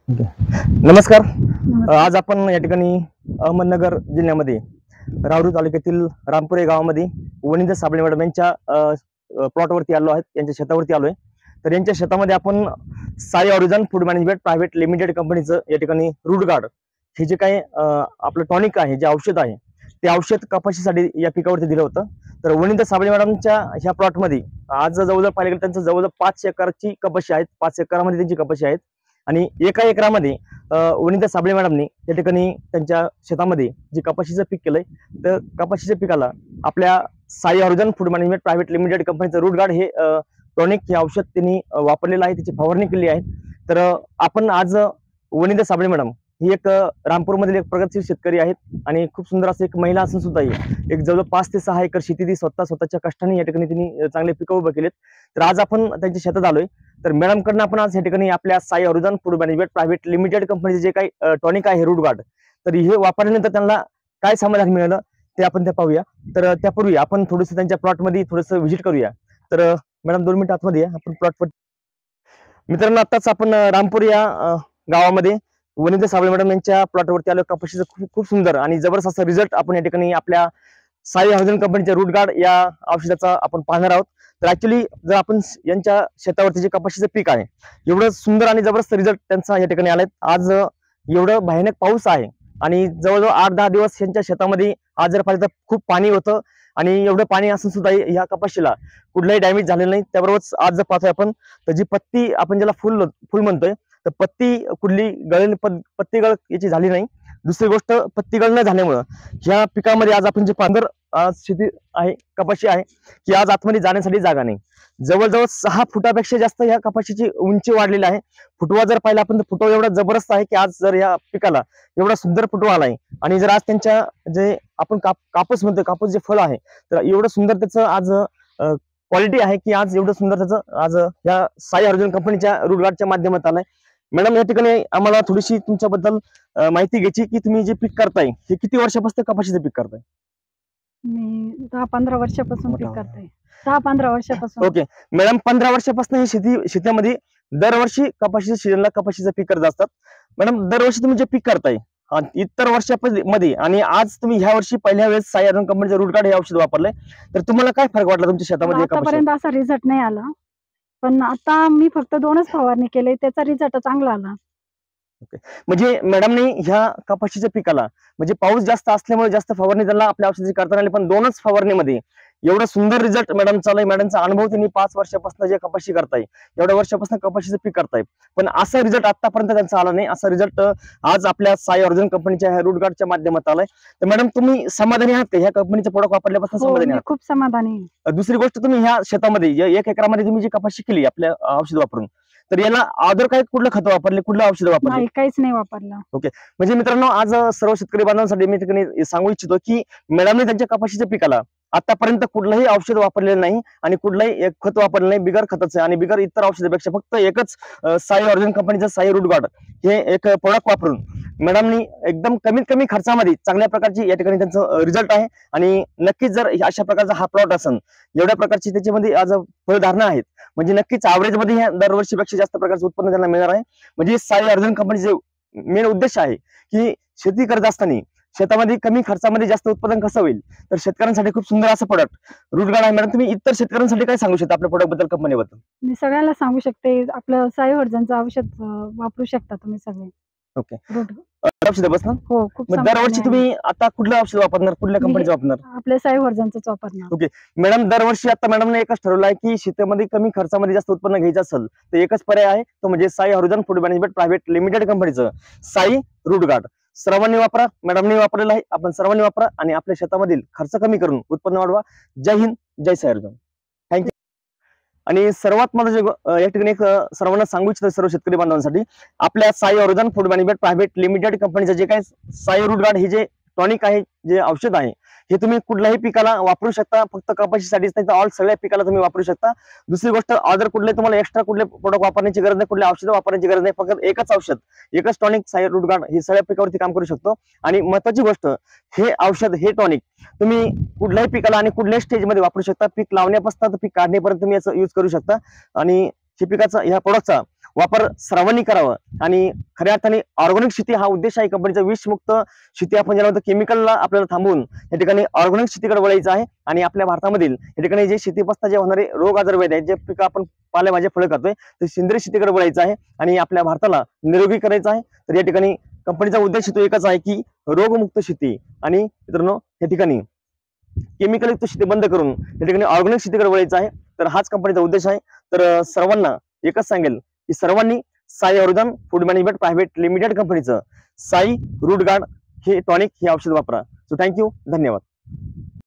नमस्कार. आज आपण या ठिकाणी अहमदनगर जिल्ह्यामध्ये राहुरी तालुक्यातील रामपूर या गावामध्ये वनिंद साबळे मॅडम यांच्या प्लॉटवरती आलो आहेत, यांच्या शेतावरती आलोय. तर यांच्या शेतामध्ये आपण Sai origin food management private limited कंपनीचं या ठिकाणी रूट गार्ड हे जे काही आपलं टॉनिक आहे, जे औषध आहे, ते औषध कपाशीसाठी या पिकावरती दिलं होतं. तर वनिंद साबळे मॅडमच्या ह्या प्लॉटमध्ये आज जवळजवळ पाहिलं गेलं त्यांचं जवळजवळ 5 एकरची कपाशी आहेत. 5 एकरामध्ये त्यांची कपाशी आहेत आणि एका एकरामध्ये वनिता साबळे मॅडमनी या ठिकाणी त्यांच्या शेतामध्ये जे कपाशीचं पीक केलंय, तर कपाशीच्या पिकाला आपल्या Sai origin food management private limited कंपनीचं रूट गार्ड हे टॉनिक हे औषध त्यांनी वापरलेलं आहे, त्याची फवारणी केली आहे. तर आपण आज वनिता साबळे मॅडम ही एक रामपूरमधील एक प्रगतशील शेतकरी आहेत आणि खूप सुंदर असं एक महिला असून सुद्धा एक जवळ 5 ते 6 एकर शेती ती स्वतःच्या कष्टाने या ठिकाणी त्यांनी चांगले पिकं उभं केलेत. तर आज आपण त्यांच्या शेतात आलोय. तर मॅडम कडनं आपण आज या ठिकाणी आपल्या Sai origin food management private limited कंपनीचे जे काही टॉनिक आहे रूट गार्ड, तर हे वापरल्यानंतर त्यांना काय समाधान मिळालं ते आपण त्या पाहूया. तर त्यापूर्वी आपण थोडंसं त्यांच्या प्लॉटमध्ये थोडंसं व्हिजिट करूया. तर मॅडम 2 मिनिट आतमध्ये या, आपण प्लॉटवर. मित्रांनो, आताच आपण रामपूर या गावामध्ये वनिता साबळे मॅडम यांच्या प्लॉटवरती आलो. कपाशीचं खूप सुंदर आणि जबरदस्त असा रिझल्ट आपण या ठिकाणी आपल्या साई ऑरिजन कंपनीच्या रूट गार्ड या औषधाचा आपण पाहणार आहोत. तर ऍक्च्युली जर आपण यांच्या शेतावरती जे कपाशीचं पीक आहे, एवढं सुंदर आणि जबरदस्त रिझल्ट त्यांचा या ठिकाणी आलाय. आज एवढं भयानक पाऊस आहे आणि जवळजवळ 8-10 दिवस यांच्या शेतामध्ये आज जर पाहिलं तर खूप पाणी होतं आणि एवढं पाणी असून सुद्धा ह्या कपाशीला कुठलाही डॅमेज झालेलं नाही. त्याबरोबरच आज जर पाहतोय आपण, तर जी पत्ती आपण ज्याला फुल म्हणतोय, तर पत्ती कुठली पत्ती गळ याची झाली नाही. दुसरी गोष्ट, पत्ती गळ न झाल्यामुळं ह्या पिकामध्ये आज आपण जे आज शेती आहे, कपाशी आहे, की आज आतमध्ये जाण्यासाठी जागा नाही. जवळजवळ 6 फुटापेक्षा जास्त ह्या कपाशीची उंची वाढलेली आहे. फुटवा जर पाहिला आपण तर फुटवा एवढा जबरदस्त आहे की आज जर या पिकाला एवढा सुंदर फुटवा आलाय आणि जर आज त्यांच्या जे आपण कापूस म्हणतोय, कापूस जे फळ आहे, तर एवढं सुंदर त्याचं आज क्वालिटी आहे की आज एवढं सुंदर त्याचं आज या साई ऑरिजन कंपनीच्या रूट गार्डच्या माध्यमात आलाय. मॅडम, या ठिकाणी आम्हाला थोडीशी तुमच्याबद्दल माहिती घ्यायची की तुम्ही जे पीक करताय हे किती वर्षापासून कपाशीचं पीक करताय? मी 10-15 वर्षापासून पीक करते. 10-15 वर्षापासून. ओके मॅडम, 15 वर्षापासून हे शेतीमध्ये दरवर्षी कपाशीच्या सीजनला कपाशीचं पीक करत असतात. मॅडम, दरवर्षी तुम्ही जे पीक करताय इतर वर्षामध्ये आणि आज तुम्ही ह्या वर्षी पहिल्या वेळेस साई ऑरिजन कंपनीचं रूट गार्ड हे औषध वापरलंय, तर तुम्हाला काय फरक वाटला तुमच्या शेतामध्ये? आतापर्यंत असा रिझल्ट नाही आला, पण आता मी फक्त 2च फवारणी केले, त्याचा रिझल्ट चांगला आला. ओके, म्हणजे मॅडमने ह्या कपाशीच्या पिकाला म्हणजे पाऊस जास्त असल्यामुळे जास्त फवारणी त्यांना आपल्या औषधाची करता आली, पण 2च फवारणीमध्ये एवढा सुंदर रिझल्ट मॅडम चालय. मॅडमचा अनुभव, त्यांनी 5 वर्षापासून जे कपाशी करताय, एवढ्या वर्षापासून कपाशीचं पीक करताय, पण असा रिझल्ट आतापर्यंत त्यांचा आला नाही. असा रिझल्ट आज आपल्या साई ऑरिजन कंपनीच्या ह्या रूट गार्डच्या माध्यमात आलाय. तर मॅडम, तुम्ही समाधानी आहात का ह्या कंपनीचे प्रोडक्ट वापरल्यापासून? समाधानी आहात? खूप समाधानी. दुसरी गोष्ट, तुम्ही ह्या शेतामध्ये 1 एकरामध्ये तुम्ही जी कपाशी केली आपल्या औषध वापरून, तर याला अदर काही कुठलं खत वापरले, कुठलं औषध वापरले? नाही, काहीच नाही वापरलं. ओके, म्हणजे मित्रांनो, आज सर्व शेतकरी बांधवांसाठी मी ठिकाणी सांगू इच्छितो की मॅडमने त्यांच्या कपाशीच्या पिकाला आतापर्यंत कुठलंही औषध वापरलेलं नाही आणि कुठलंही खत वापरलं नाही, बिगर खताचं आणि बिगर इतर औषधापेक्षा फक्त एकच साई ऑरिजन कंपनीचं साई रूट गार्ड हे एक प्रोडक्ट वापरून मॅडमनी एकदम कमीत कमी खर्चामध्ये चांगल्या प्रकारची या ठिकाणी त्यांचं रिझल्ट आहे. आणि नक्कीच जर अशा प्रकारचा हा प्लॉट असेल, एवढ्या प्रकारची त्याच्यामध्ये आज फळधारणा आहेत, म्हणजे नक्कीच ॲव्हरेजमध्ये ह्या दरवर्षीपेक्षा जास्त प्रकारचं उत्पन्न त्यांना मिळणार आहे. म्हणजे साई ऑरिजन कंपनीचे मेन उद्देश आहे की शेती करत असताना शेतामध्ये कमी खर्चामध्ये जास्त उत्पादन कसं होईल, तर शेतकऱ्यांसाठी खूप सुंदर असं प्रोडक्ट रूट गार्ड आहे. मॅडम, तुम्ही इतर शेतकऱ्यांसाठी काय सांगू शकता आपल्या प्रोडक्ट बद्दल, कंपनीबद्दल? मी सगळ्यांना सांगू शकते, आपलं साई ऑरिजनचं औषध वापरू शकता तुम्ही सगळे. ओके, रूट औषध बसणार. हो, खूप दरवर्षी तुम्ही आता कुठलं औषध वापरणार, कुठल्या कंपनीचं वापरणार? आपल्या साई ऑरिजनच वापरणार. ओके मॅडम, दरवर्षी आता मॅडमने एकच ठरवलं आहे की शेतीमध्ये कमी खर्चामध्ये जास्त उत्पन्न घ्यायचं असेल तर एकच पर्याय आहे, तो म्हणजे Sai origin food management private limited कंपनीचं साई रूट गार्ड. सर्वांनी वापरा, मॅडमने वापरलेलं आहे, आपण सर्वांनी वापरा आणि आपल्या शेतामधील खर्च कमी करून उत्पन्न वाढवा. जय हिंद, जय साई ऑरिजन. थँक्यू. आणि सर्वात मला जे या ठिकाणी एक सर्वांना सांगू इच्छितो, सर्व शेतकरी बांधवांसाठी, आपल्या Sai origin food management private limited कंपनीचं जे काही साई रूट गार्ड हे जे टॉनिक आहे, जे औषध आहे, हे तुम्ही कुठल्याही पिकाला वापरू शकता. फक्त कपाशीसाठीच नाही तर ऑल सगळ्या पिकाला तुम्ही वापरू शकता. दुसरी गोष्ट, अदर कुठले तुम्हाला एक्स्ट्रा कुठले प्रोडक्ट वापरण्याची गरज नाही, कुठले औषधं वापरण्याची गरज नाही. फक्त एकच औषध, एकच टॉनिक साई रूट गार्ड हे सगळ्या पिकावरती काम करू शकतो. आणि महत्वाची गोष्ट, हे औषध, हे टॉनिक तुम्ही कुठल्याही पिकाला आणि कुठल्याही स्टेजमध्ये वापरू शकता. पीक लावण्यापासून तर पीक काढण्यापर्यंत तुम्ही याचा यूज करू शकता. आणि हे पिकाचा, ह्या प्रोडक्टचा वापर सर्वांनी करावा आणि खऱ्या अर्थाने ऑर्गॅनिक शेती हा उद्देश आहे कंपनीचा. विषमुक्त शेती आपण ज्याला म्हणतो केमिकलला आपल्याला थांबवून या ठिकाणी ऑर्गॅनिक शेतीकडे वळायचं आहे. आणि आपल्या भारतामधील या ठिकाणी जे शेतीपासून जे होणारे रोग आजार वैद्य आहेत, जे पिकं आपण पालेभाज्या फळं खातोय, ते सेंद्रिय शेतीकडे वळायचं आहे आणि आपल्या भारताला निरोगी करायचं आहे. तर या ठिकाणी कंपनीचा उद्देश तो एकच आहे की रोगमुक्त शेती आणि मित्रांनो या ठिकाणी केमिकल युक्त शेती बंद करून या ठिकाणी ऑर्गॅनिक शेतीकडे वळायचं आहे. तर हाच कंपनीचा उद्देश आहे. तर सर्वांना एकच सांगेल की सर्वांनी Sai Ayurvedan food management private limited कंपनीचं साई रूट गार्ड हे टॉनिक हे औषध वापरा. सो थँक्यू, धन्यवाद.